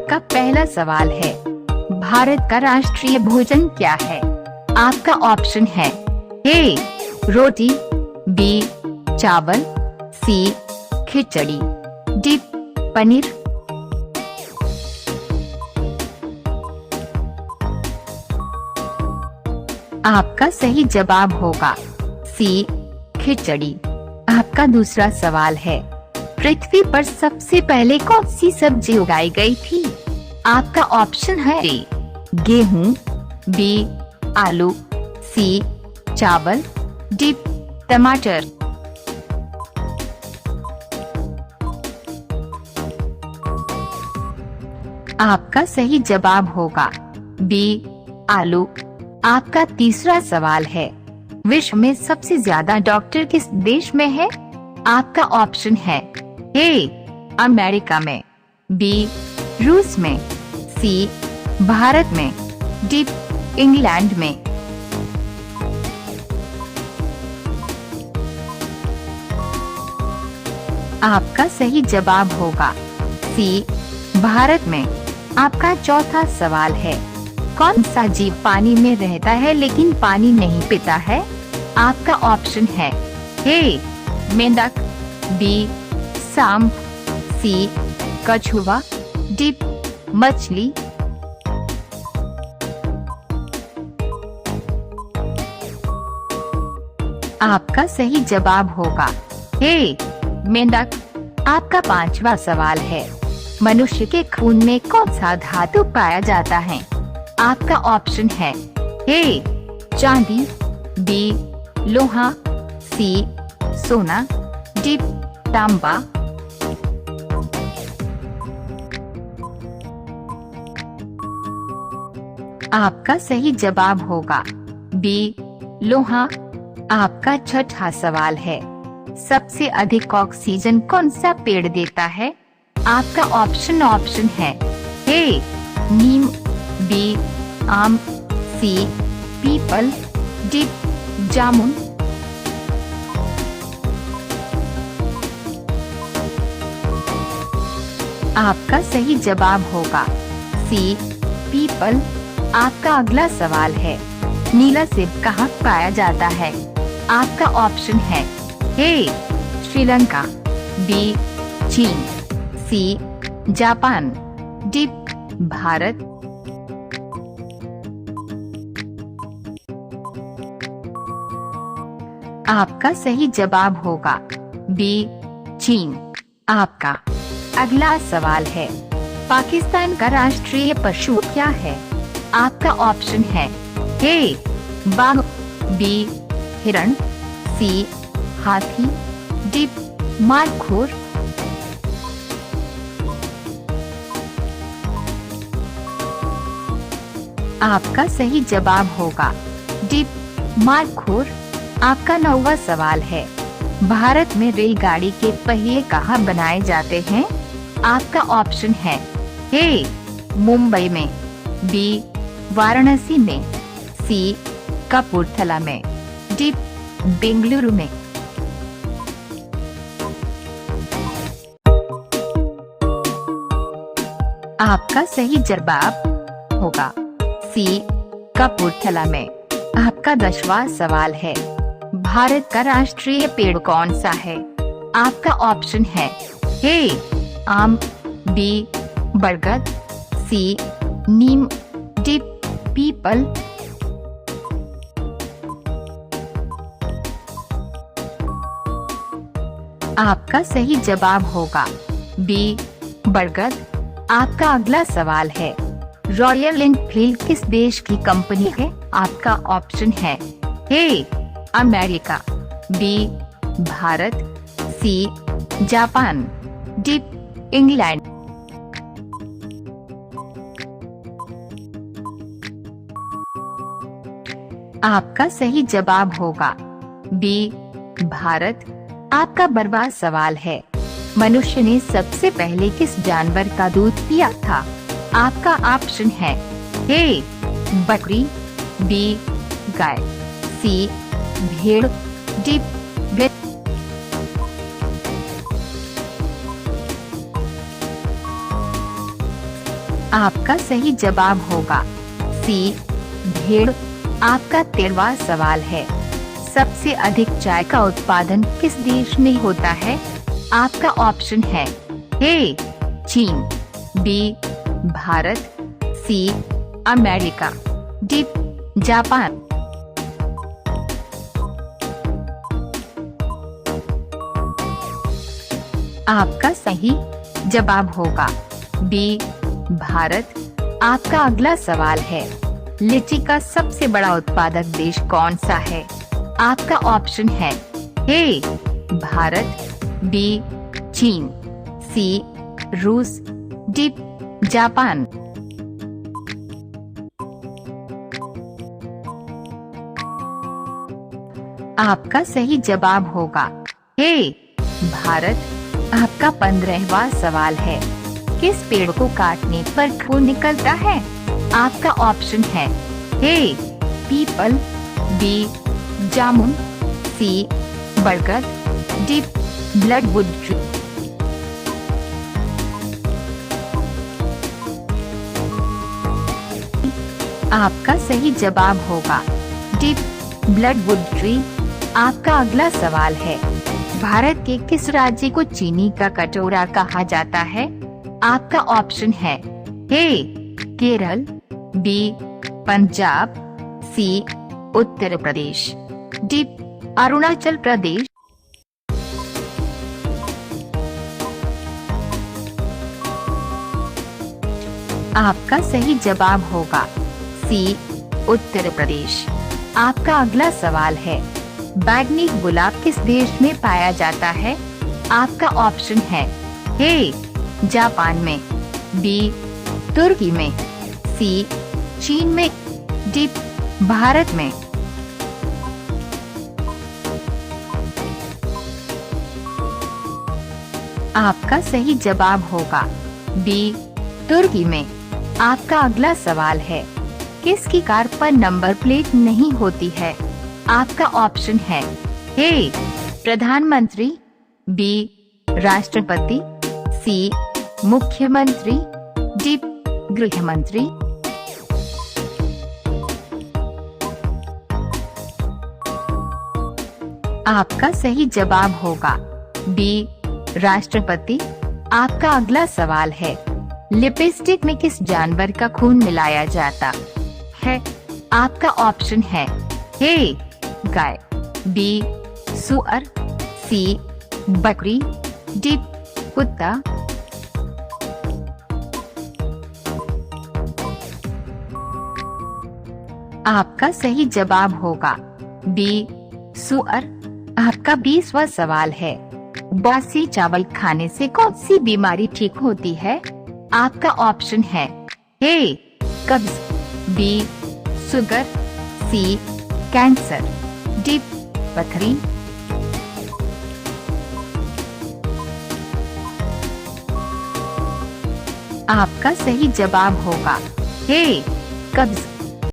आपका पहला सवाल है, भारत का राष्ट्रीय भोजन क्या है? आपका ऑप्शन है ए रोटी, बी चावल, सी खिचड़ी, डी पनीर। आपका सही जवाब होगा सी खिचड़ी। आपका दूसरा सवाल है, पृथ्वी पर सबसे पहले कौन सी सब्जी उगाई गई थी? आपका ऑप्शन है ए गेहूं, बी आलू, सी चावल, डी टमाटर। आपका सही जवाब होगा बी आलू। आपका तीसरा सवाल है, विश्व में सबसे ज्यादा डॉक्टर किस देश में है? आपका ऑप्शन है ए अमेरिका में, बी रूस में, सी भारत में, डी इंग्लैंड में। आपका सही जवाब होगा सी भारत में। आपका चौथा सवाल है, कौन सा जीव पानी में रहता है लेकिन पानी नहीं पीता है? आपका ऑप्शन है ए मेंढक, बी सांप, सी कछुआ, डी मछली। आपका सही जवाब होगा ए मेंढक। आपका पांचवा सवाल है, मनुष्य के खून में कौन सा धातु पाया जाता है? आपका ऑप्शन है ए चांदी, बी लोहा, सी सोना, डी तांबा। आपका सही जवाब होगा बी लोहा। आपका छठा सवाल है, सबसे अधिक ऑक्सीजन कौन सा पेड़ देता है? आपका ऑप्शन है ए नीम, बी आम, सी पीपल, डी जामुन। आपका सही जवाब होगा सी पीपल। आपका अगला सवाल है, नीला सेब कहाँ पाया जाता है? आपका ऑप्शन है ए श्रीलंका, बी चीन, सी जापान, डी भारत। आपका सही जवाब होगा बी चीन। आपका अगला सवाल है, पाकिस्तान का राष्ट्रीय पशु क्या है? आपका ऑप्शन है ए बाघ, बी हिरण, सी हाथी, डी मारखोर। आपका सही जवाब होगा डी मारखोर। आपका नौवां सवाल है, भारत में रेलगाड़ी के पहिए कहाँ बनाए जाते हैं? आपका ऑप्शन है ए मुंबई में, बी वाराणसी में, सी कपूरथला में, डी बेंगलुरु में। आपका सही जवाब होगा सी कपूरथला में। आपका 10वां सवाल है, भारत का राष्ट्रीय पेड़ कौन सा है? आपका ऑप्शन है ए आम, बी बरगद, सी नीम, डी पीपल। आपका सही जवाब होगा बी बरगद। आपका अगला सवाल है, रॉयल एनफील्ड किस देश की कंपनी है? आपका ऑप्शन है A America, B Bharat, C Japan, D England. आपका सही जवाब होगा बी भारत। आपका 12वां सवाल है, मनुष्य ने सबसे पहले किस जानवर का दूध पिया था? आपका ऑप्शन है ए बकरी, बी गाय, सी भेड़, डी भेड़। आपका सही जवाब होगा सी भेड़। आपका 13वां सवाल है, सबसे अधिक चाय का उत्पादन किस देश में होता है? आपका ऑप्शन है ए चीन, B Bharat, C America, D Japan. आपका सही जवाब होगा बी भारत। आपका अगला सवाल है, लीची का सबसे बड़ा उत्पादक देश कौन सा है? आपका ऑप्शन है ए भारत, बी चीन, सी रूस, डी जापान। आपका सही जवाब होगा ए भारत। आपका 15वां सवाल है, किस पेड़ को काटने पर फूल निकलता है? आपका ऑप्शन है ए पीपल, बी जामुन, सी बरगद, डी ब्लडवुड ट्री। आपका सही जवाब होगा डी ब्लडवुड ट्री। आपका अगला सवाल है, भारत के किस राज्य को चीनी का कटोरा कहा जाता है? आपका ऑप्शन है ए केरल, बी पंजाब, सी उत्तर प्रदेश, डी अरुणाचल प्रदेश। आपका सही जवाब होगा सी उत्तर प्रदेश। आपका अगला सवाल है, बैंगनी गुलाब किस देश में पाया जाता है? आपका ऑप्शन है ए जापान में, बी तुर्की में, सी चीन में, डी भारत में। आपका सही जवाब होगा बी तुर्की में। आपका अगला सवाल है, किसकी कार पर नंबर प्लेट नहीं होती है? आपका ऑप्शन है ए प्रधानमंत्री, बी राष्ट्रपति, सी मुख्यमंत्री, डी गृह मंत्री। आपका सही जवाब होगा बी राष्ट्रपति। आपका अगला सवाल है, लिपस्टिक में किस जानवर का खून मिलाया जाता है? आपका ऑप्शन है ए गाय, बी सुअर, सी बकरी, डी कुत्ता। आपका सही जवाब होगा बी सुअर। आपका 20वां सवाल है, बासी चावल खाने से कौन सी बीमारी ठीक होती है? आपका ऑप्शन है ए कब्ज, बी शुगर, सी कैंसर, डी पथरी। आपका सही जवाब होगा ए कब्ज।